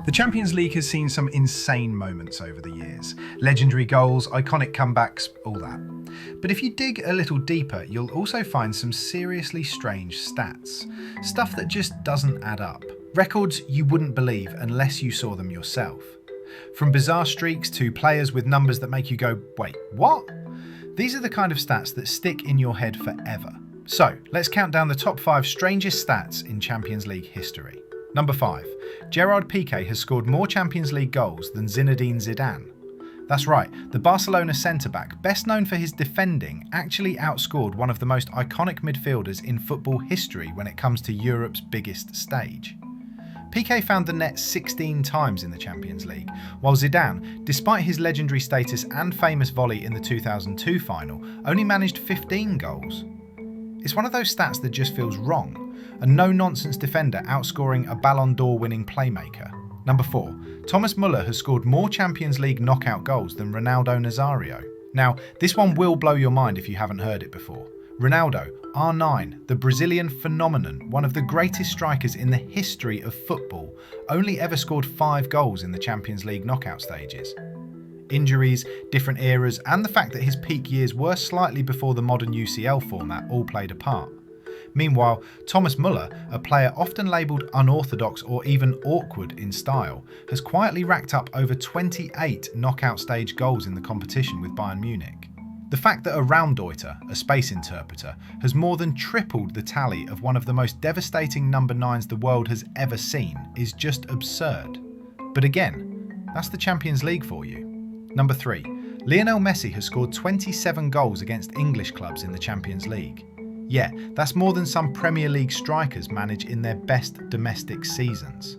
The Champions League has seen some insane moments over the years. Legendary goals, iconic comebacks, all that. But if you dig a little deeper, you'll also find some seriously strange stats. Stuff that just doesn't add up. Records you wouldn't believe unless you saw them yourself. From bizarre streaks to players with numbers that make you go, wait, what? These are the kind of stats that stick in your head forever. So, let's count down the top 5 strangest stats in Champions League history. Number 5. Gerard Piqué has scored more Champions League goals than Zinedine Zidane. That's right, the Barcelona centre-back, best known for his defending, actually outscored one of the most iconic midfielders in football history when it comes to Europe's biggest stage. Piqué found the net 16 times in the Champions League, while Zidane, despite his legendary status and famous volley in the 2002 final, only managed 15 goals. It's one of those stats that just feels wrong. A no-nonsense defender outscoring a Ballon d'Or winning playmaker. Number 4. Thomas Müller has scored more Champions League knockout goals than Ronaldo Nazario. Now, this one will blow your mind if you haven't heard it before. Ronaldo, R9, the Brazilian phenomenon, one of the greatest strikers in the history of football, only ever scored 5 goals in the Champions League knockout stages. Injuries, different eras, and the fact that his peak years were slightly before the modern UCL format all played a part. Meanwhile, Thomas Müller, a player often labelled unorthodox or even awkward in style, has quietly racked up over 28 knockout stage goals in the competition with Bayern Munich. The fact that a Raumdeuter, a space interpreter, has more than tripled the tally of one of the most devastating number 9s the world has ever seen is just absurd. But again, that's the Champions League for you. Number 3. Lionel Messi has scored 27 goals against English clubs in the Champions League. Yeah, that's more than some Premier League strikers manage in their best domestic seasons.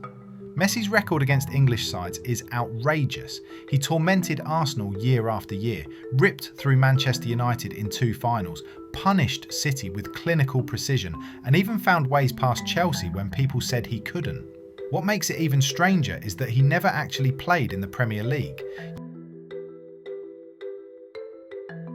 Messi's record against English sides is outrageous. He tormented Arsenal year after year, ripped through Manchester United in 2 finals, punished City with clinical precision, and even found ways past Chelsea when people said he couldn't. What makes it even stranger is that he never actually played in the Premier League.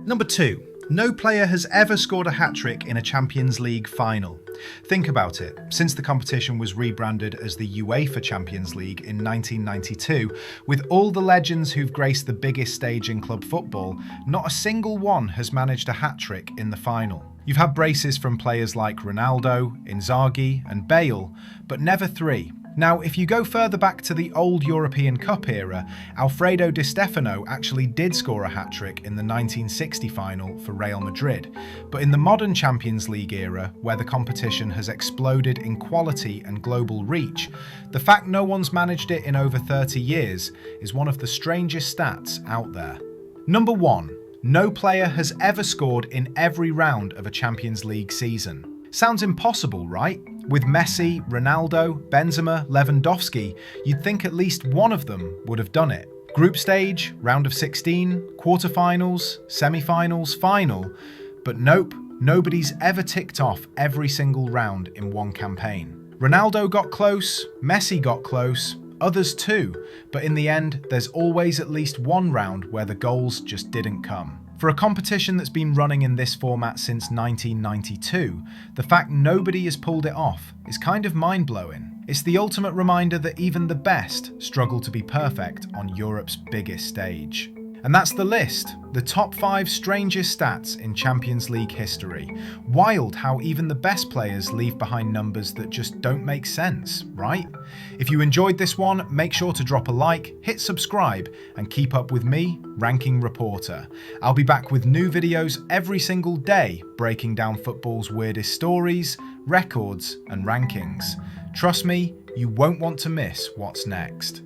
Number 2. No player has ever scored a hat-trick in a Champions League final. Think about it. Since the competition was rebranded as the UEFA Champions League in 1992, with all the legends who've graced the biggest stage in club football, not a single one has managed a hat-trick in the final. You've had braces from players like Ronaldo, Inzaghi and Bale, but never 3. Now, if you go further back to the old European Cup era, Alfredo Di Stefano actually did score a hat-trick in the 1960 final for Real Madrid. But in the modern Champions League era, where the competition has exploded in quality and global reach, the fact no one's managed it in over 30 years is one of the strangest stats out there. Number 1. No player has ever scored in every round of a Champions League season. Sounds impossible, right? With Messi, Ronaldo, Benzema, Lewandowski, you'd think at least one of them would have done it. Group stage, round of 16, quarterfinals, semi-finals, final. But nope, nobody's ever ticked off every single round in one campaign. Ronaldo got close, Messi got close, others too, but in the end, there's always at least one round where the goals just didn't come. For a competition that's been running in this format since 1992, the fact nobody has pulled it off is kind of mind-blowing. It's the ultimate reminder that even the best struggle to be perfect on Europe's biggest stage. And that's the list, the top 5 strangest stats in Champions League history. Wild how even the best players leave behind numbers that just don't make sense, right? If you enjoyed this one, make sure to drop a like, hit subscribe, and keep up with me, Ranking Reporter. I'll be back with new videos every single day, breaking down football's weirdest stories, records, and rankings. Trust me, you won't want to miss what's next.